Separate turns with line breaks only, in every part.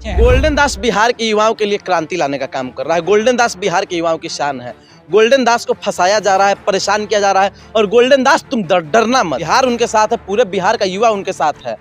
Golden दास बिहार के युवाओं के लिए क्रांति लाने का काम कर रहा है। गोल्डन दास बिहार के युवाओं की शान है। गोल्डन दास को फंसाया जा रहा है, परेशान किया जा रहा है, और गोल्डन दास तुम डरना मत, बिहार उनके साथ है, पूरे बिहार का युवा उनके साथ है।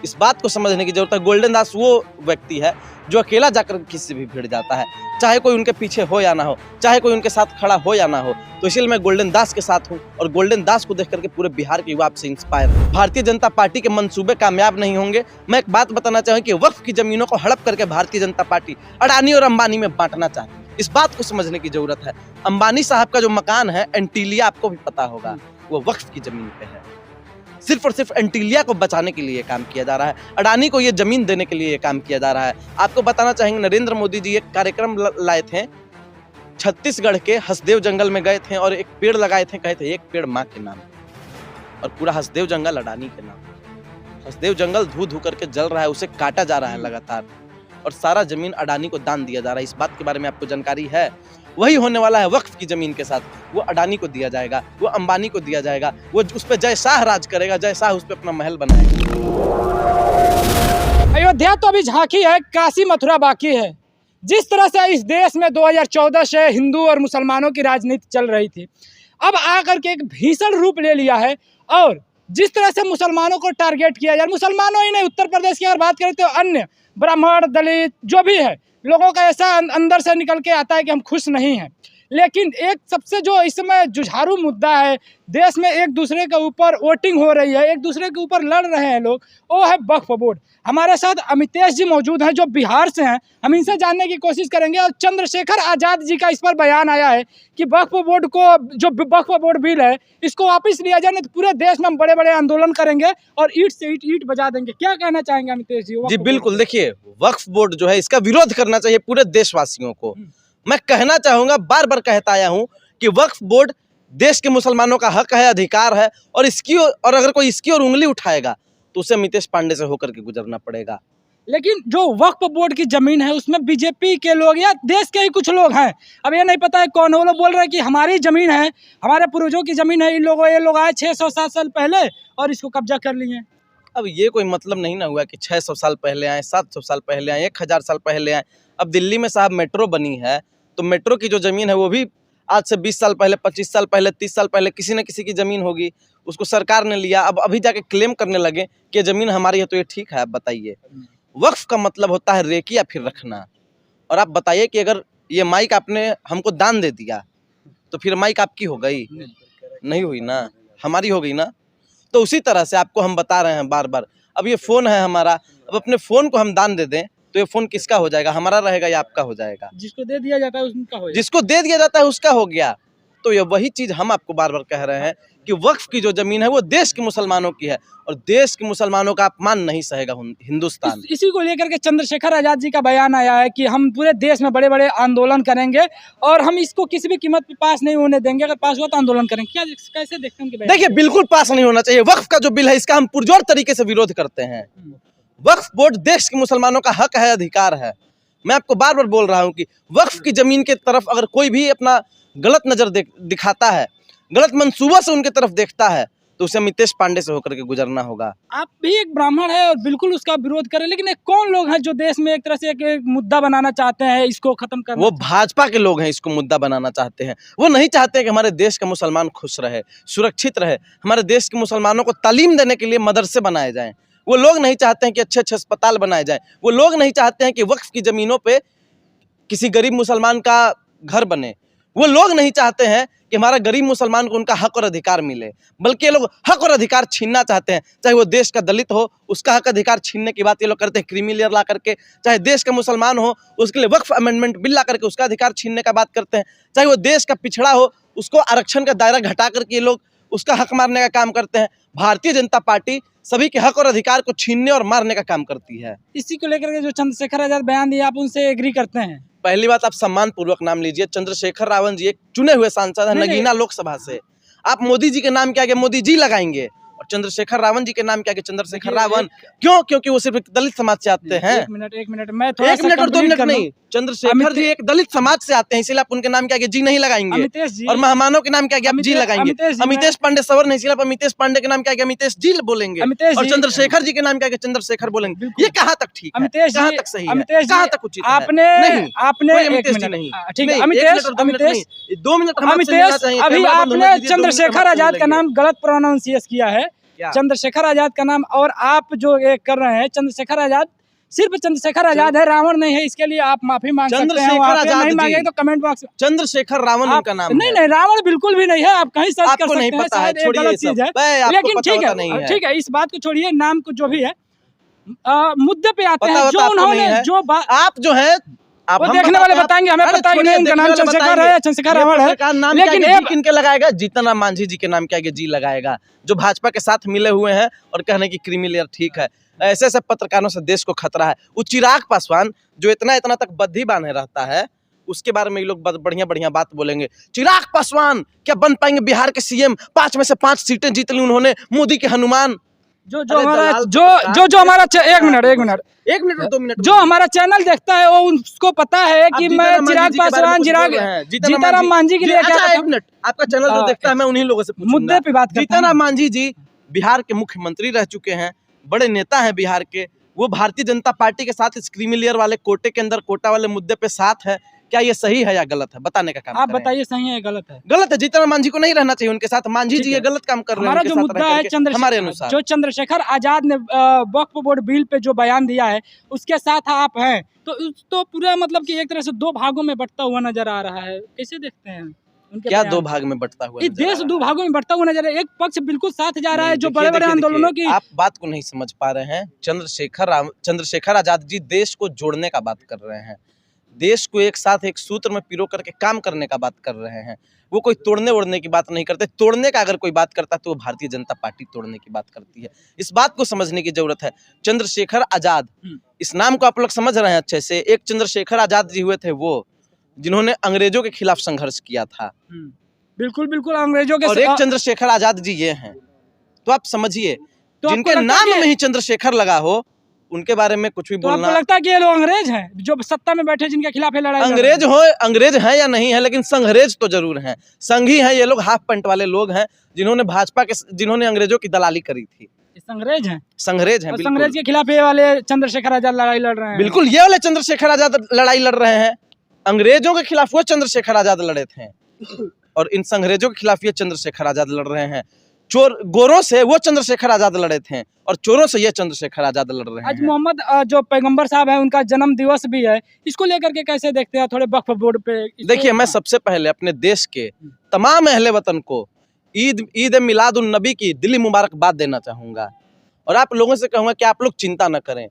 इस बात को समझने की जरूरत है। गोल्डन दास वो व्यक्ति है जो अकेला जाकर किसी से भी भिड़ जाता है, चाहे कोई उनके पीछे हो या ना हो, चाहे कोई उनके साथ खड़ा हो या ना हो। तो इसलिए मैं गोल्डन दास के साथ हूँ और गोल्डन दास को देख करके पूरे बिहार के युवा से इंस्पायर हूँ। भारतीय जनता पार्टी के मंसूबे कामयाब नहीं होंगे। मैं एक बात बताना चाहूँ कि वक्फ की जमीनों को हड़प करके भारतीय जनता पार्टी अडानी और अंबानी में बांटना चाहती है। इस बात को समझने की जरूरत है। अंबानी साहब का जो मकान है एंटीलिया, आपको भी पता होगा, वो वक्फ की जमीन पे है। सिर्फ और सिर्फ एंटीलिया को बचाने के लिए काम किया जा रहा है, अडानी को ये जमीन देने के लिए ये काम किया जा रहा है। आपको बताना चाहेंगे, नरेंद्र मोदी जी एक कार्यक्रम लाए थे, छत्तीसगढ़ के हसदेव जंगल में गए थे और एक पेड़ लगाए थे, कहे थे एक पेड़ माँ के नाम, और पूरा हसदेव जंगल अडानी के नाम। हसदेव जंगल धू धू करके जल रहा है, उसे काटा जा रहा है लगातार, और सारा जमीन अडानी को दान दिया जा रहा है। इस बात के बारे में आपको जानकारी है? वही होने वाला है वक्फ की जमीन के साथ। वो अडानी को दिया जाएगा, वो अंबानी को दिया जाएगा, वो उस पर जय शाह राज करेगा, जय शाह उस पर अपना महल बनाएगा।
अयोध्या तो अभी झांकी है, काशी मथुरा बाकी है। जिस तरह से इस देश में 2014 से हिंदू और मुसलमानों की राजनीति चल रही थी, अब आकर के एक भीषण रूप ले लिया है। और जिस तरह से मुसलमानों को टारगेट किया जाए, मुसलमानों ही नहीं, उत्तर प्रदेश की अगर बात करें तो अन्य ब्राह्मण, दलित जो भी है, लोगों का ऐसा अंदर से निकल के आता है कि हम खुश नहीं हैं। लेकिन एक सबसे जो इस समय जुझारू मुद्दा है, देश में एक दूसरे के ऊपर वोटिंग हो रही है, एक दूसरे के ऊपर लड़ रहे हैं लोग, वो है वक्फ बोर्ड। हमारे साथ अमितेश जी मौजूद हैं जो बिहार से हैं, हम इनसे जानने की कोशिश करेंगे। और चंद्रशेखर आज़ाद जी का इस पर बयान आया है कि वक्फ बोर्ड को, जो वक्फ बोर्ड बिल है, इसको वापस लिया जाए, नहीं तो पूरे देश में हम बड़े बड़े आंदोलन करेंगे और ईंट से ईंट बजा देंगे। क्या कहना चाहेंगे अमितेश जी?
जी बिल्कुल, देखिए वक्फ बोर्ड जो है, इसका विरोध करना चाहिए पूरे देशवासियों को। मैं कहना चाहूंगा, बार बार कहता आया हूं कि वक्फ बोर्ड देश के मुसलमानों का हक है, अधिकार है, और अगर कोई इसकी ओर उंगली उठाएगा तो उसे अमितेश पांडे से होकर के गुजरना पड़ेगा।
लेकिन जो वक्फ बोर्ड की जमीन है उसमें बीजेपी के लोग या देश के ही कुछ लोग हैं, अब ये नहीं पता है कौन, वो लोग बोल रहे हैं कि हमारी जमीन है, हमारे पूर्वजों की जमीन है, ये लोग आए 600-7 साल पहले और इसको कब्जा कर लिए।
अब ये कोई मतलब नहीं ना हुआ कि 600 साल पहले आए, 700 साल पहले आए, 1000 साल पहले आए। अब दिल्ली में साहब मेट्रो बनी है, तो मेट्रो की जो जमीन है वो भी आज से 20 साल पहले, 25 साल पहले, 30 साल पहले किसी न किसी की जमीन होगी, उसको सरकार ने लिया। अब अभी जाके क्लेम करने लगे कि जमीन हमारी है, तो ये ठीक है? आप बताइए, वक्फ का मतलब होता है रेकी या फिर रखना। और आप बताइए कि अगर ये माइक आपने हमको दान दे दिया तो फिर माइक आपकी हो गई? नहीं हुई ना, हमारी हो गई ना। तो उसी तरह से आपको हम बता रहे हैं बार बार, अब ये फ़ोन है हमारा, अब अपने फ़ोन को हम दान दे दें तो ये फ़ोन किसका हो जाएगा? हमारा रहेगा या आपका हो जाएगा?
जिसको दे दिया जाता है उसका हो जाएगा।
जिसको दे दिया जाता है उसका हो गया। तो ये वही चीज़ हम आपको बार बार कह रहे हैं कि वक्फ की जो जमीन है वो देश के मुसलमानों की है, और देश के मुसलमानों का अपमान नहीं सहेगा हिंदुस्तान।
इसी को लेकर के चंद्रशेखर आज़ाद जी का बयान आया है कि हम पूरे देश में बड़े बड़े आंदोलन करेंगे और हम इसको किसी भी कीमत पे पास नहीं होने देंगे, अगर पास हुआ तो आंदोलन करेंगे। क्या, कैसे देखते हैं?
देखिए, बिल्कुल पास नहीं होना चाहिए। वक्फ का जो बिल है इसका हम पुरजोर तरीके से विरोध करते हैं। वक्फ बोर्ड देश के मुसलमानों का हक है, अधिकार है। मैं आपको बार बार बोल रहा हूँ कि वक्फ की जमीन के तरफ अगर कोई भी अपना गलत नजर दिखाता है, गलत मंसूबा से उनके तरफ देखता है, तो उसे अमितेश पांडे से होकर के गुजरना होगा।
आप भी एक ब्राह्मण है और बिल्कुल उसका विरोध करें, लेकिन कौन लोग हैं जो देश में एक तरह से एक मुद्दा बनाना चाहते हैं, इसको खत्म करना?
वो भाजपा के लोग हैं, इसको मुद्दा बनाना चाहते हैं। वो नहीं चाहते कि हमारे देश का मुसलमान खुश रहे, सुरक्षित रहे। हमारे देश के मुसलमानों को तालीम देने के लिए मदरसे बनाए जाएं। वो लोग नहीं चाहते हैं कि अच्छे अच्छे अस्पताल बनाए जाएं। वो लोग नहीं चाहते हैं कि वक्फ की जमीनों पे किसी गरीब मुसलमान का घर बने। वो लोग नहीं चाहते हैं कि हमारा गरीब मुसलमान को उनका हक और अधिकार मिले, बल्कि ये लोग हक और अधिकार छीनना चाहते हैं। चाहे वो देश का दलित हो, उसका हक अधिकार छीनने की बात ये लोग करते हैं क्रीमी लेयर ला करके। चाहे देश का मुसलमान हो, उसके लिए वक्फ अमेंडमेंट बिल ला करके उसका अधिकार छीनने का बात करते हैं। चाहे वो देश का पिछड़ा हो, उसको आरक्षण का दायरा घटा करके ये लोग उसका हक मारने का काम करते हैं। भारतीय जनता पार्टी सभी के हक और अधिकार को छीनने और मारने का काम करती है।
इसी को लेकर के जो चंद्रशेखर आज़ाद बयान दिया, आप उनसे एग्री करते हैं?
पहली बात, आप सम्मान पूर्वक नाम लीजिए। चंद्रशेखर रावण जी एक चुने हुए सांसद हैं नगीना लोकसभा से। आप मोदी जी के नाम के आगे मोदी जी लगाएंगे और चंद्रशेखर रावण जी के नाम के आगे चंद्रशेखर रावण क्यों? क्योंकि वो सिर्फ दलित समाज से आते हैं।
एक मिनट मैं थोड़ा
1 मिनट और 2 मिनट नहीं, चंद्रशेखर जी एक दलित समाज से आते हैं, इसीलिए आप उनके नाम के आगे जी नहीं लगाएंगे।
अमितेश जी
और मेहमानों के नाम के आगे आप जी लगाएंगे। अमितेश पांडे सवर नहीं, इसीलिए आप अमितेश पांडे के नाम के आगे अमितेश जी बोलेंगे और चंद्रशेखर जी के नाम के आगे चंद्रशेखर बोलेंगे। ये कहाँ तक ठीक है,
अमितेश
कहाँ
जी,
तक सही है,
अमितेश जी,
कहाँ तक उचित है?
आपने
अमितेश जी नहीं,
ठीक है, अमितेश
2 मिनट
अमितेश अभी आपने चंद्रशेखर आजाद का नाम गलत प्रोनाउंसिएट किया है। चंद्रशेखर आजाद का नाम, और आप जो ये कर रहे हैं, चंद्रशेखर आजाद सिर्फ चंद्रशेखर आजाद है, रावण नहीं है। इसके लिए आप माफी मांग सकते हैं। नहीं मांगे तो कमेंट बॉक्स में
चंद्रशेखर रावण उनका नाम
नहीं, नहीं, रावण बिल्कुल भी नहीं है। आप कहीं सर्च कर सकते हैं, शायद एक गलत चीज है, लेकिन ठीक है, इस बात को छोड़िए, नाम को जो भी है, मुद्दे पे आते हैं। जो उन्होंने जो
आप जो है
वो देखने वाले बताएंगे, हमें पता ही नहीं उनका नाम चंद्रशेखर है, चंद्रशेखर रावण है, लेकिन
किनके लगाएगा? जीतन राम मांझी जी के नाम के आगे जी लगाएगा, जो भाजपा के साथ मिले हुए हैं और कहने की क्रीमी लेयर ठीक है। ऐसे ऐसे पत्रकारों से देश को खतरा है। वो चिराग पासवान जो इतना तक बद्धी बांधे रहता है, उसके बारे में ये लोग बढ़िया बढ़िया बात बोलेंगे। चिराग पासवान क्या बन पाएंगे बिहार के सीएम? 5 में से 5 सीटें जीत ली उन्होंने, मोदी के हनुमान।
जो हमारा एक मिनट और 2 मिनट जो हमारा चैनल देखता है वो उसको पता है कि मैं चिराग पासवान, जीतन मांझी के लिए क्या।
एक मिनट, आपका चैनल जो देखता है, मैं उन्हीं लोगों से
मुद्दे पे बात करता हूं।
जीतन मांझी जी बिहार के मुख्यमंत्री रह चुके हैं, बड़े नेता हैं बिहार के। वो भारतीय जनता पार्टी के साथ इस क्रीमी लेयर वाले कोटे के अंदर कोटा वाले मुद्दे पे साथ है। क्या ये सही है या गलत है? बताने का काम
आप बताइए, सही है या गलत है?
गलत है। जीतन मांझी को नहीं रहना चाहिए उनके साथ। मांझी जी ये गलत काम कर रहे हैं।
हमारा जो मुद्दा है
हमारे अनुसार
जो चंद्रशेखर आजाद ने वक्फ बोर्ड बिल पे जो बयान दिया है, उसके साथ आप हैं, तो पूरा मतलब कि एक तरह से 2 भागों में बंटता हुआ नजर आ रहा है। कैसे देखते हैं उनके? क्या 2 भाग में बंटता हुआ? देश 2 भागों में बंटता हुआ नजर आ रहा है। एक पक्ष बिल्कुल साथ जा रहा है, जो बड़े बड़े आंदोलनों की।
आप बात को नहीं समझ पा रहे हैं। चंद्रशेखर आजाद जी देश को जोड़ने का बात कर रहे हैं, देश को एक साथ एक सूत्र में पिरो करके काम करने का बात कर रहे हैं। वो कोई तोड़ने ओड़ने की बात नहीं करते। तोड़ने का अगर कोई बात करता है तो वो भारतीय जनता पार्टी तोड़ने की बात करती है। इस बात को समझने की जरूरत है। चंद्रशेखर आजाद, इस नाम को आप लोग समझ रहे हैं अच्छे से। एक चंद्रशेखर आजाद जी हुए थे वो जिन्होंने अंग्रेजों के खिलाफ संघर्ष किया था।
बिल्कुल अंग्रेजों के।
और एक चंद्रशेखर आजाद जी ये हैं। तो आप समझिए, जिनके नाम में ही चंद्रशेखर लगा हो, उनके बारे में कुछ भी बोलना।
आपको लगता है कि ये लोग अंग्रेज हैं जो सत्ता में बैठे, जिनके खिलाफ ये लड़ाई?
अंग्रेज हैं या नहीं है, लेकिन संघरेज तो जरूर हैं। संघी हैं ये लोग, हाफ पैंट वाले लोग हैं, जिन्होंने अंग्रेजों की दलाली करी थी।
संघरेज हैं।
संघरेज
के खिलाफ ये वाले चंद्रशेखर आजाद लड़ाई लड़ रहे हैं।
बिल्कुल, ये वाले चंद्रशेखर आजाद लड़ाई लड़ रहे हैं। अंग्रेजों के खिलाफ वो चंद्रशेखर आजाद लड़े थे, और इन संघरेजों के खिलाफ ये चंद्रशेखर आजाद लड़ रहे हैं। गोरों से वो चंद्रशेखर आजाद लड़े थे, और चोरों से ये चंद्रशेखर आजाद लड़ रहे हैं।
आज मोहम्मद जो पैगंबर साहब है, उनका जन्म दिवस भी है, इसको लेकर के कैसे देखते हैं? थोड़े वक्फ बोर्ड पे
देखिए, मैं सबसे पहले अपने देश के तमाम अहले वतन को ईद मिलाद उन नबी की दिली मुबारकबाद देना चाहूंगा, और आप लोगों से कहूंगा कि आप लोग चिंता न करें।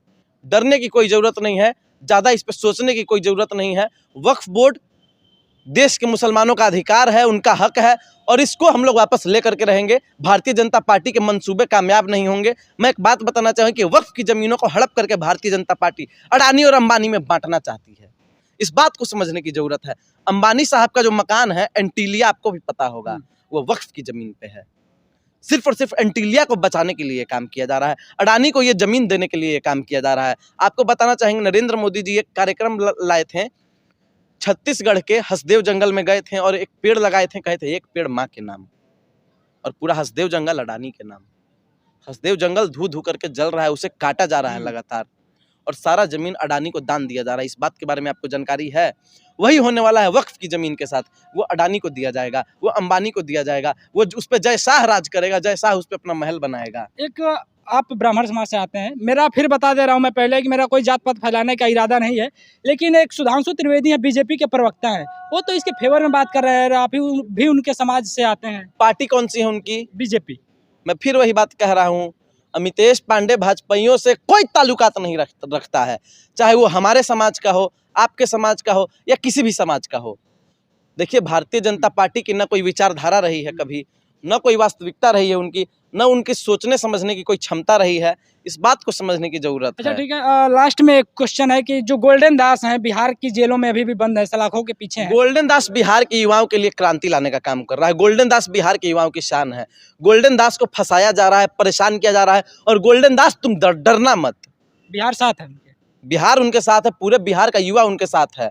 डरने की कोई जरूरत नहीं है, ज्यादा इस पर सोचने की कोई जरूरत नहीं है। वक्फ बोर्ड देश के मुसलमानों का अधिकार है, उनका हक है, और इसको हम लोग वापस लेकर के रहेंगे। भारतीय जनता पार्टी के मंसूबे कामयाब नहीं होंगे। मैं एक बात बताना चाहूँ कि वक्फ की जमीनों को हड़प करके भारतीय जनता पार्टी अडानी और अंबानी में बांटना चाहती है। इस बात को समझने की जरूरत है। अंबानी साहब का जो मकान है एंटीलिया, आपको भी पता होगा, वो वक्फ की जमीन पे है। सिर्फ और सिर्फ एंटीलिया को बचाने के लिए काम किया जा रहा है, अडानी को ये जमीन देने के लिए ये काम किया जा रहा है। आपको बताना चाहेंगे, नरेंद्र मोदी जी एक कार्यक्रम लाए थे, छत्तीसगढ़ के हसदेव जंगल में गए थे और एक पेड़ लगाए थे, कहे थे एक पेड़ माँ के नाम, और पूरा हसदेव जंगल अडानी के नाम। हसदेव जंगल धू धू करके जल रहा है, उसे काटा जा रहा है लगातार, और सारा जमीन अडानी को दान दिया जा रहा है। इस बात के बारे में आपको जानकारी है? वही होने वाला है वक्फ की जमीन के साथ। वो अडानी को दिया जाएगा, वो अंबानी को दिया जाएगा, वो उस पर जय शाह राज करेगा, जय शाह उस पर अपना महल बनाएगा।
एक आप ब्राह्मण समाज से आते हैं, मेरा फिर बता दे रहा हूं मैं पहले कि मेरा कोई जात पात फैलाने का इरादा नहीं है, लेकिन एक सुधांशु त्रिवेदी है, बीजेपी के प्रवक्ता हैं, वो तो इसके फेवर में बात कर रहे हैं। आप भी उनके समाज से आते हैं।
पार्टी कौन सी है उनकी?
बीजेपी।
मैं फिर वही बात कह रहा हूँ, अमितेश पांडे भाजपाइयों से कोई ताल्लुकात नहीं रखता है, चाहे वो हमारे समाज का हो, आपके समाज का हो, या किसी भी समाज का हो। देखिए, भारतीय जनता पार्टी की न कोई विचारधारा रही है कभी, न कोई वास्तविकता रही है उनकी, न उनकी सोचने समझने की कोई क्षमता रही है। इस बात को समझने की जरूरत है।
अच्छा, ठीक है। लास्ट में एक क्वेश्चन है कि जो गोल्डन दास हैं बिहार की जेलों में अभी भी बंद है, सलाखों के पीछे हैं।
गोल्डन दास बिहार के युवाओं के लिए क्रांति लाने का काम कर रहा है। गोल्डन दास बिहार के युवाओं की शान है। गोल्डन दास को फंसाया जा रहा है, परेशान किया जा रहा है, और गोल्डन दास तुम डरना मत।
बिहार साथ है उनके।
बिहार उनके साथ है, पूरे बिहार का युवा उनके साथ है।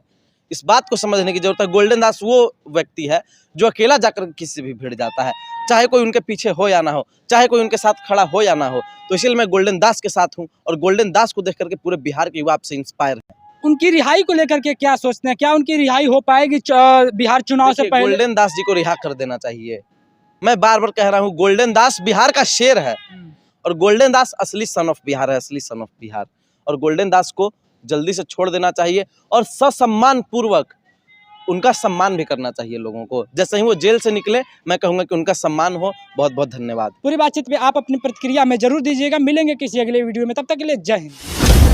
इस बात को समझने की जरूरत है। गोल्डन दास वो व्यक्ति है जो अकेला जाकर किसी से भी भिड़ जाता है, चाहे कोई उनके पीछे हो या ना हो, चाहे कोई उनके साथ खड़ा हो या ना हो। तो इसलिए मैं गोल्डन दास के साथ हूँ और गोल्डन दास को देख करके पूरे बिहार के युवा आपसे इंस्पायर है।
उनकी रिहाई को लेकर के क्या सोचते हैं? क्या उनकी रिहाई हो पाएगी बिहार चुनाव से
देखिए,
पहले?
गोल्डन दास जी को रिहा कर देना चाहिए। मैं बार बार कह रहा हूँ, गोल्डन दास बिहार का शेर है और गोल्डन दास असली सन ऑफ बिहार है, असली सन ऑफ बिहार। और गोल्डन दास को जल्दी से छोड़ देना चाहिए और ससम्मान पूर्वक उनका सम्मान भी करना चाहिए लोगों को। जैसे ही वो जेल से निकले, मैं कहूँगा कि उनका सम्मान हो। बहुत बहुत धन्यवाद।
पूरी बातचीत पे आप अपनी प्रतिक्रिया में जरूर दीजिएगा। मिलेंगे किसी अगले वीडियो में, तब तक के लिए जय हिंद।